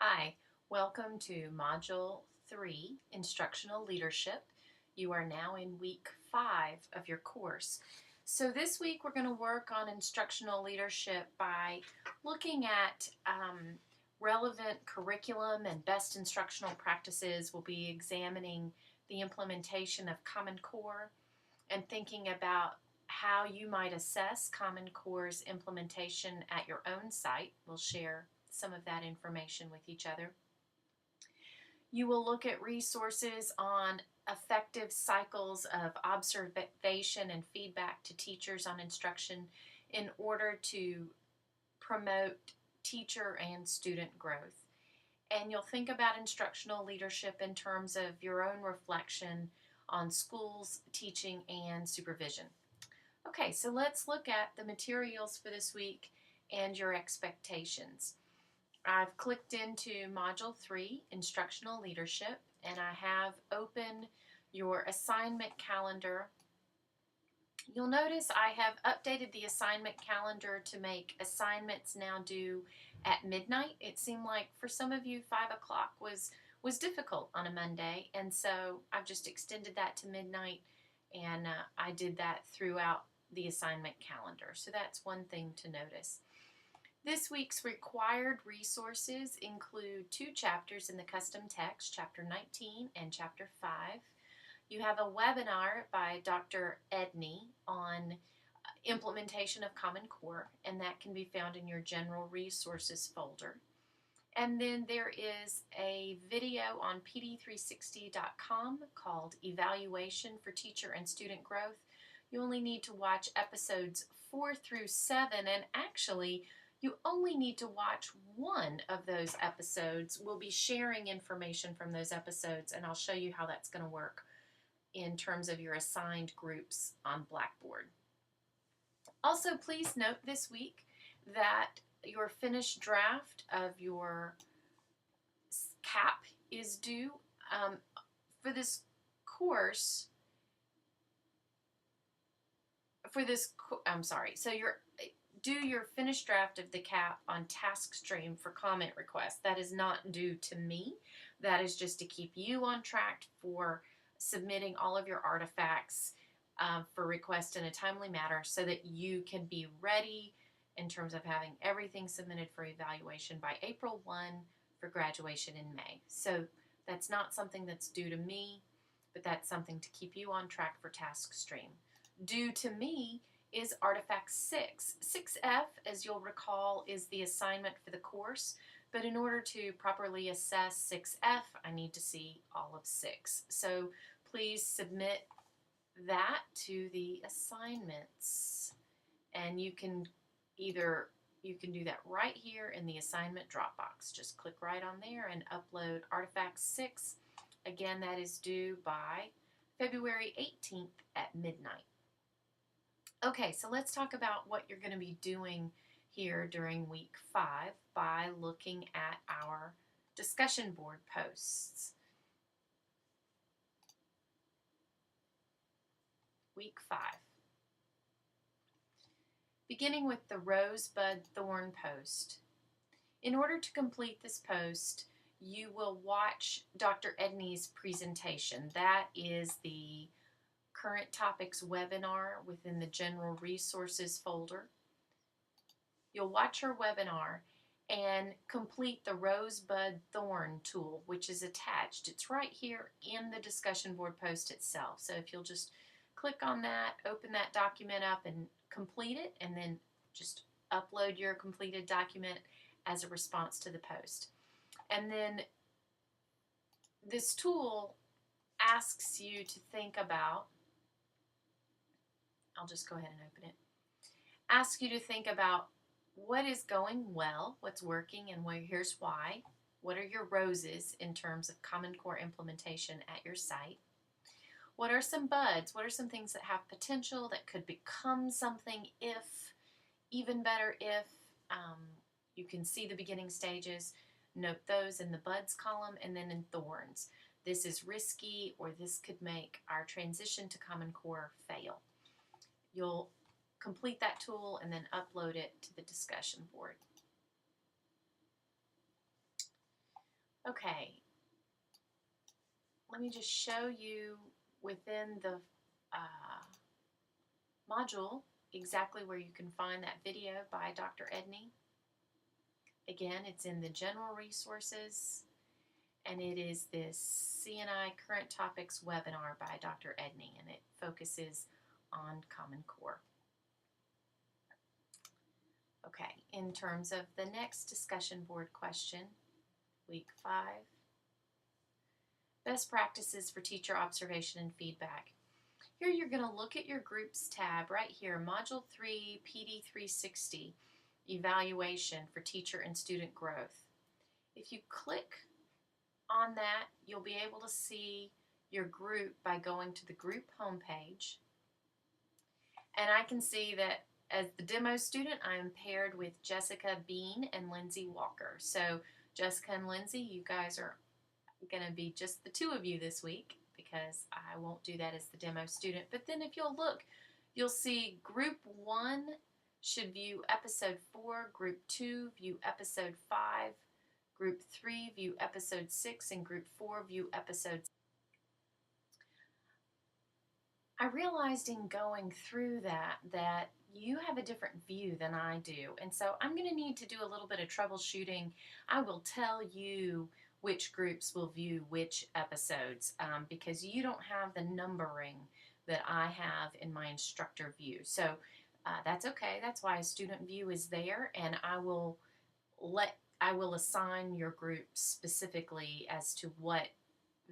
Hi, welcome to Module 3, Instructional Leadership. You are now in week 5 of your course. So this week we're going to work on instructional leadership by looking at relevant curriculum and best instructional practices. We'll be examining the implementation of Common Core and thinking about how you might assess Common Core's implementation at your own site. We'll share some of that information with each other. You will look at resources on effective cycles of observation and feedback to teachers on instruction in order to promote teacher and student growth. And you'll think about instructional leadership in terms of your own reflection on schools, teaching, and supervision. Okay, so let's look at the materials for this week and your expectations. I've clicked into Module 3, Instructional Leadership, and I have opened your assignment calendar. You'll notice I have updated the assignment calendar to make assignments now due at midnight. It seemed like for some of you 5 o'clock was difficult on a Monday, and so I've just extended that to midnight, and I did that throughout the assignment calendar. So that's one thing to notice. This week's required resources include 2 chapters in the custom text, Chapter 19 and Chapter 5. You have a webinar by Dr. Edney on implementation of Common Core, and that can be found in your General Resources folder. And then there is a video on pd360.com called Evaluation for Teacher and Student Growth. You only need to watch episodes 4 through 7, and actually you only need to watch one of those episodes. We'll be sharing information from those episodes, and I'll show you how that's going to work in terms of your assigned groups on Blackboard. Also, please note this week that your finished draft of your CAP is due. For this course, so do your finished draft of the CAP on TaskStream for comment requests. That is not due to me. That is just to keep you on track for submitting all of your artifacts for request in a timely manner so that you can be ready in terms of having everything submitted for evaluation by April 1 for graduation in May. So that's not something that's due to me, but that's something to keep you on track for TaskStream. Due to me is Artifact 6. 6F, as you'll recall, is the assignment for the course, but in order to properly assess 6F, I need to see all of 6. So please submit that to the assignments, and you can do that right here in the assignment Dropbox. Just click right on there and upload Artifact 6. Again, that is due by February 18th at midnight. Okay, so let's talk about what you're going to be doing here during week 5 by looking at our discussion board posts. Week 5. Beginning with the Rosebud Thorn post. In order to complete this post, you will watch Dr. Edney's presentation. That is the Current Topics webinar within the General Resources folder. You'll watch her webinar and complete the Rosebud Thorn tool, which is attached. It's right here in the discussion board post itself. So if you'll just click on that, open that document up and complete it, and then just upload your completed document as a response to the post. And then this tool asks you to think about, I'll just go ahead and open it, ask you to think about what is going well, what's working, and here's why. What are your roses in terms of Common Core implementation at your site? What are some buds? What are some things that have potential that could become something if, even better if, you can see the beginning stages. Note those in the buds column, and then in thorns. This is risky, or this could make our transition to Common Core fail. You'll complete that tool and then upload it to the discussion board. Okay, let me just show you within the module exactly where you can find that video by Dr. Edney. Again, it's in the general resources, and it is this CNI Current Topics webinar by Dr. Edney, and it focuses on Common Core. Okay, in terms of the next discussion board question, week 5, best practices for teacher observation and feedback. Here you're going to look at your groups tab right here, Module 3, PD 360, Evaluation for Teacher and Student Growth. If you click on that, you'll be able to see your group by going to the group homepage. And I can see that as the demo student, I am paired with Jessica Bean and Lindsay Walker. So Jessica and Lindsay, you guys are going to be just the two of you this week, because I won't do that as the demo student. But then if you'll look, you'll see Group 1 should view Episode 4, Group 2 view Episode 5, Group 3 view Episode 6, and Group 4 view Episode 7. I realized in going through that you have a different view than I do, and so I'm going to need to do a little bit of troubleshooting. I will tell you which groups will view which episodes because you don't have the numbering that I have in my instructor view. So that's okay. That's why a student view is there, and I will assign your group specifically as to what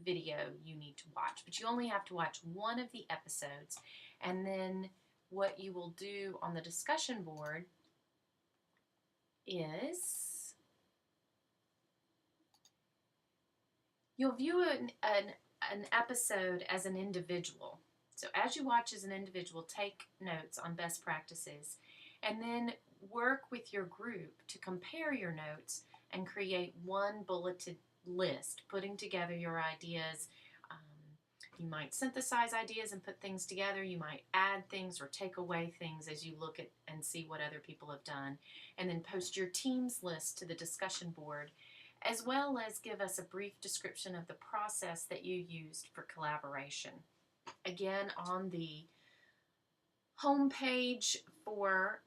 video you need to watch. But you only have to watch one of the episodes, and then what you will do on the discussion board is you'll view an episode as an individual. So as you watch as an individual, take notes on best practices, and then work with your group to compare your notes and create one bulleted list, putting together your ideas. You might synthesize ideas and put things together. You might add things or take away things as you look at and see what other people have done. And then post your team's list to the discussion board, as well as give us a brief description of the process that you used for collaboration. Again, on the home page for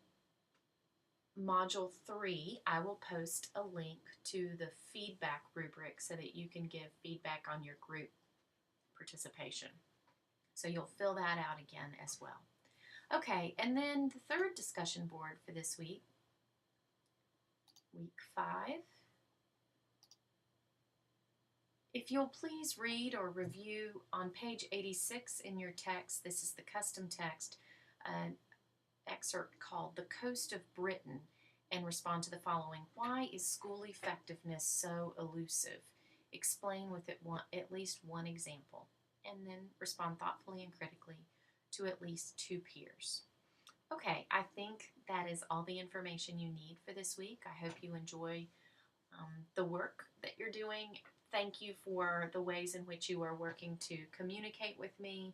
Module 3, I will post a link to the feedback rubric so that you can give feedback on your group participation. So you'll fill that out again as well. Okay, and then the third discussion board for this week, week 5. If you'll please read or review on page 86 in your text, this is the custom text, excerpt called The Coast of Britain, and respond to the following. Why is school effectiveness so elusive? Explain with at least one example, and then respond thoughtfully and critically to at least 2 peers. Okay, I think that is all the information you need for this week. I hope you enjoy the work that you're doing. Thank you for the ways in which you are working to communicate with me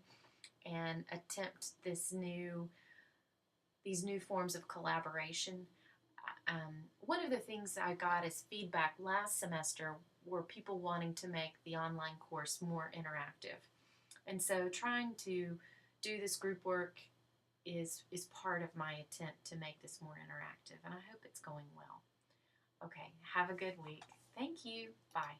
and attempt these new forms of collaboration. One of the things I got as feedback last semester were people wanting to make the online course more interactive. And so trying to do this group work is part of my attempt to make this more interactive, and I hope it's going well. Okay, have a good week. Thank you. Bye.